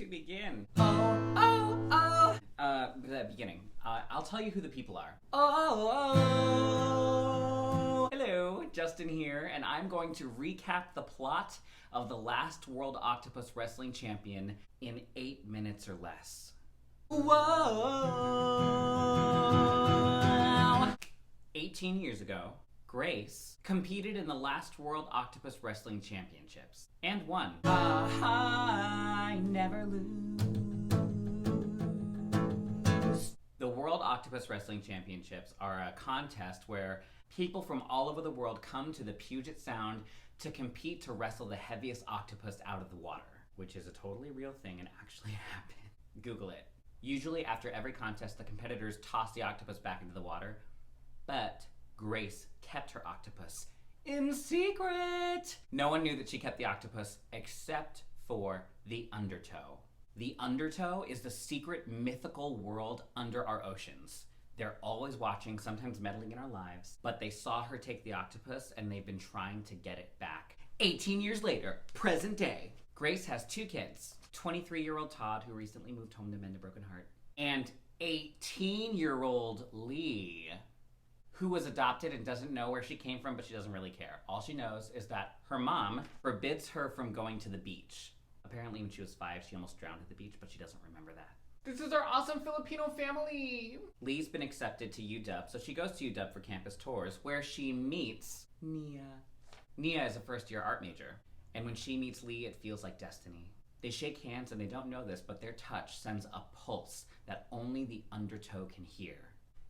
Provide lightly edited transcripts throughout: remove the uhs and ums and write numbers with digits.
to begin? The beginning. I'll tell you who the people are. Hello, Justin here, and I'm going to recap the plot of the last World Octopus Wrestling Champion in 8 minutes or less. Whoa! 18 years ago, Grace competed in the last World Octopus Wrestling Championships and won. I never lose. The World Octopus Wrestling Championships are a contest where people from all over the world come to the Puget Sound to compete to wrestle the heaviest octopus out of the water, which is a totally real thing and actually happened. Google it. Usually after every contest, the competitors toss the octopus back into the water, but Grace kept her octopus in secret. No one knew that she kept the octopus except for the Undertow. The Undertow is the secret mythical world under our oceans. They're always watching, sometimes meddling in our lives, but they saw her take the octopus and they've been trying to get it back. 18 years later, present day, Grace has 2 kids, 23-year-old Todd, who recently moved home to mend a broken heart, and 18-year-old Lee, who was adopted and doesn't know where she came from, but she doesn't really care. All she knows is that her mom forbids her from going to the beach. Apparently when she was 5, she almost drowned at the beach, but she doesn't remember that. This is our awesome Filipino family. Lee's been accepted to UW, so she goes to UW for campus tours, where she meets Nia. Nia is a first-year art major, and when she meets Lee, it feels like destiny. They shake hands, and they don't know this, but their touch sends a pulse that only the Undertow can hear.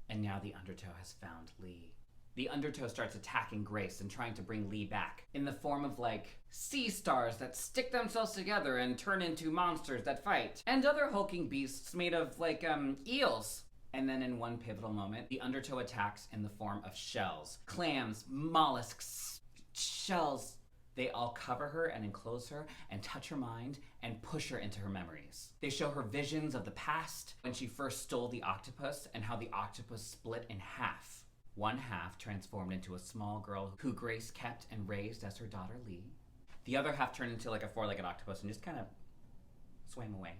And now the Undertow has found Lee. The Undertow starts attacking Grace and trying to bring Lee back in the form of like sea stars that stick themselves together and turn into monsters that fight, and other hulking beasts made of like eels. And then in one pivotal moment, the Undertow attacks in the form of shells, clams, mollusks, shells. They all cover her and enclose her and touch her mind and push her into her memories. They show her visions of the past when she first stole the octopus and how the octopus split in half. One half transformed into a small girl who Grace kept and raised as her daughter Lee. The other half turned into like a 4-legged octopus and just kind of swam away.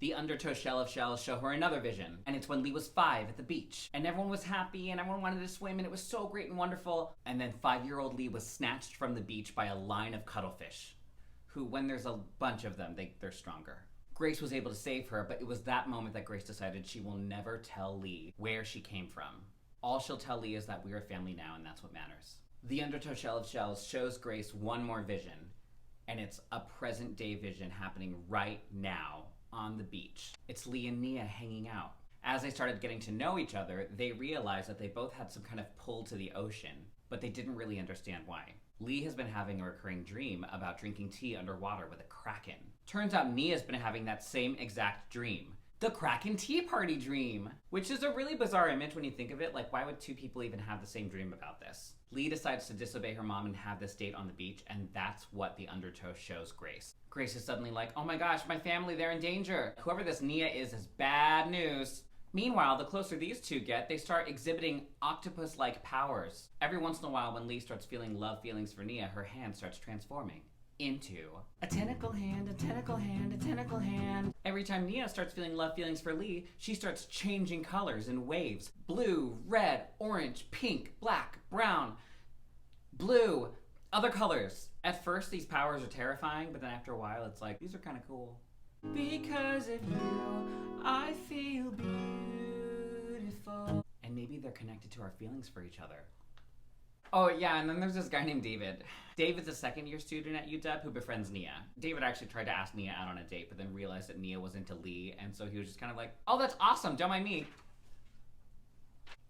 The Undertow shell of shells show her another vision, and it's when Lee was 5 at the beach, and everyone was happy and everyone wanted to swim and it was so great and wonderful. And then 5-year-old Lee was snatched from the beach by a line of cuttlefish, who when there's a bunch of them, they're stronger. Grace was able to save her, but it was that moment that Grace decided she will never tell Lee where she came from. All she'll tell Lee is that we're a family now, and that's what matters. The Undertow shell of shells shows Grace one more vision, and it's a present-day vision happening right now on the beach. It's Lee and Nia hanging out. As they started getting to know each other, they realized that they both had some kind of pull to the ocean, but they didn't really understand why. Lee has been having a recurring dream about drinking tea underwater with a Kraken. Turns out Nia's been having that same exact dream. The Kraken Tea Party dream, which is a really bizarre image when you think of it. Like, why would 2 people even have the same dream about this? Lee decides to disobey her mom and have this date on the beach, and that's what the Undertow shows Grace. Grace is suddenly like, oh my gosh, my family, they're in danger. Whoever this Nia is bad news. Meanwhile, the closer these 2 get, they start exhibiting octopus-like powers. Every once in a while, when Lee starts feeling love feelings for Nia, her hand starts transforming into a tentacle hand, a tentacle hand, a tentacle hand. Every time Nia starts feeling love feelings for Lee, she starts changing colors in waves. Blue, red, orange, pink, black, brown, blue, other colors. At first, these powers are terrifying, but then after a while, it's like, these are kind of cool. Because of you, I feel beautiful. And maybe they're connected to our feelings for each other. Oh yeah, and then there's this guy named David. David's a 2nd-year student at UW who befriends Nia. David actually tried to ask Nia out on a date, but then realized that Nia was into Lee, and so he was just kind of like, oh, that's awesome, don't mind me.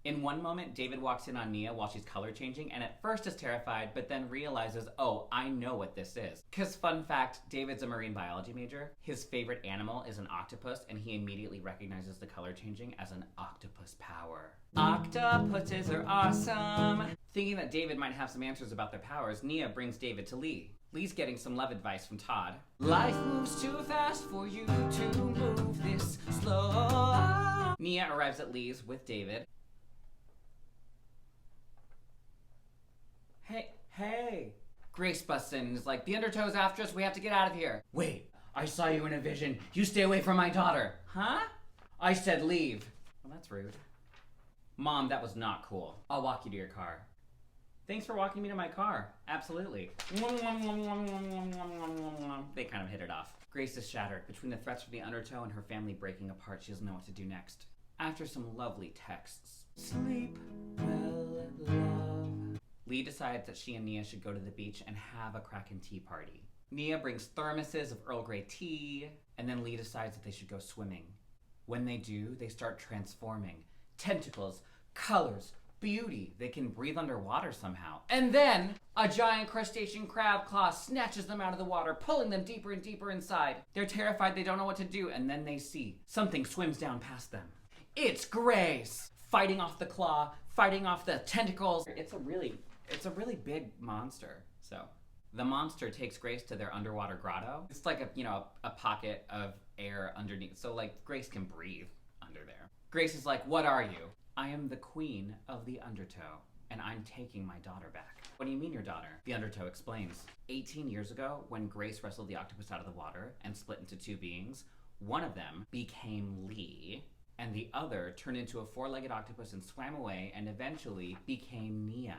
In one moment, David walks in on Nia while she's color changing, and at first is terrified, but then realizes, oh, I know what this is. Because fun fact, David's a marine biology major. His favorite animal is an octopus, and he immediately recognizes the color changing as an octopus power. Octopuses are awesome! Thinking that David might have some answers about their powers, Nia brings David to Lee. Lee's getting some love advice from Todd. Life moves too fast for you to move this slow. Nia arrives at Lee's with David. Hey. Grace busts in and is like, the Undertow's after us, we have to get out of here. Wait, I saw you in a vision. You stay away from my daughter. Huh? I said leave. Well, that's rude. Mom, that was not cool. I'll walk you to your car. Thanks for walking me to my car. Absolutely. They kind of hit it off. Grace is shattered. Between the threats from the Undertow and her family breaking apart, she doesn't know what to do next. After some lovely texts. Sleep well, love. Lee decides that she and Nia should go to the beach and have a Kraken tea party. Nia brings thermoses of Earl Grey tea, and then Lee decides that they should go swimming. When they do, they start transforming. Tentacles, colors, beauty. They can breathe underwater somehow. And then, a giant crustacean crab claw snatches them out of the water, pulling them deeper and deeper inside. They're terrified, they don't know what to do, and then they see something swims down past them. It's Grace! Fighting off the claw, fighting off the tentacles. It's a really big monster. So, the monster takes Grace to their underwater grotto. It's like a pocket of air underneath. So like Grace can breathe under there. Grace is like, what are you? I am the queen of the Undertow, and I'm taking my daughter back. What do you mean your daughter? The Undertow explains. 18 years ago, when Grace wrestled the octopus out of the water and split into two beings, one of them became Lee, and the other turned into a four-legged octopus and swam away and eventually became Nia.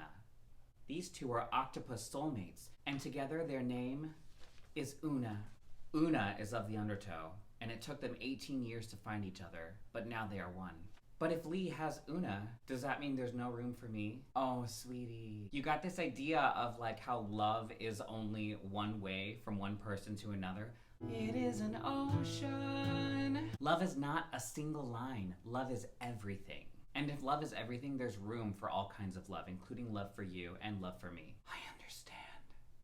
These two are octopus soulmates, and together their name is Una. Una is of the Undertow, and it took them 18 years to find each other, but now they are one. But if Lee has Una, does that mean there's no room for me? Oh, sweetie. You got this idea of like how love is only one way from one person to another? It is an ocean. Love is not a single line. Love is everything. And if love is everything, there's room for all kinds of love, including love for you and love for me. I understand.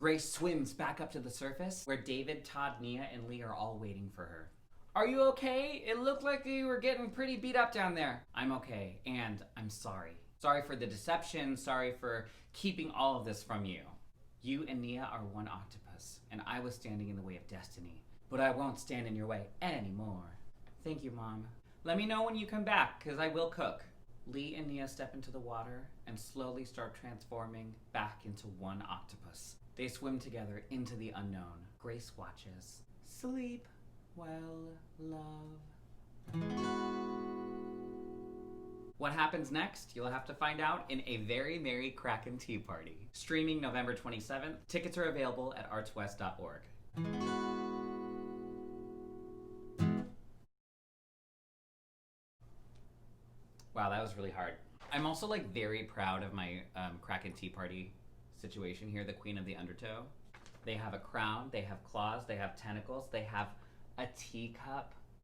Grace swims back up to the surface, where David, Todd, Nia, and Lee are all waiting for her. Are you okay? It looked like you were getting pretty beat up down there. I'm okay, and I'm sorry. Sorry for the deception, sorry for keeping all of this from you. You and Nia are one octopus, and I was standing in the way of destiny. But I won't stand in your way anymore. Thank you, Mom. Let me know when you come back, because I will cook. Lee and Nia step into the water and slowly start transforming back into one octopus. They swim together into the unknown. Grace watches. Sleep well, love. What happens next? You'll have to find out in A Very Merry Kraken Tea Party. Streaming November 27th. Tickets are available at artswest.org. Wow, that was really hard. I'm also like very proud of my Kraken Tea Party situation here, the Queen of the Undertow. They have a crown, they have claws, they have tentacles, they have a teacup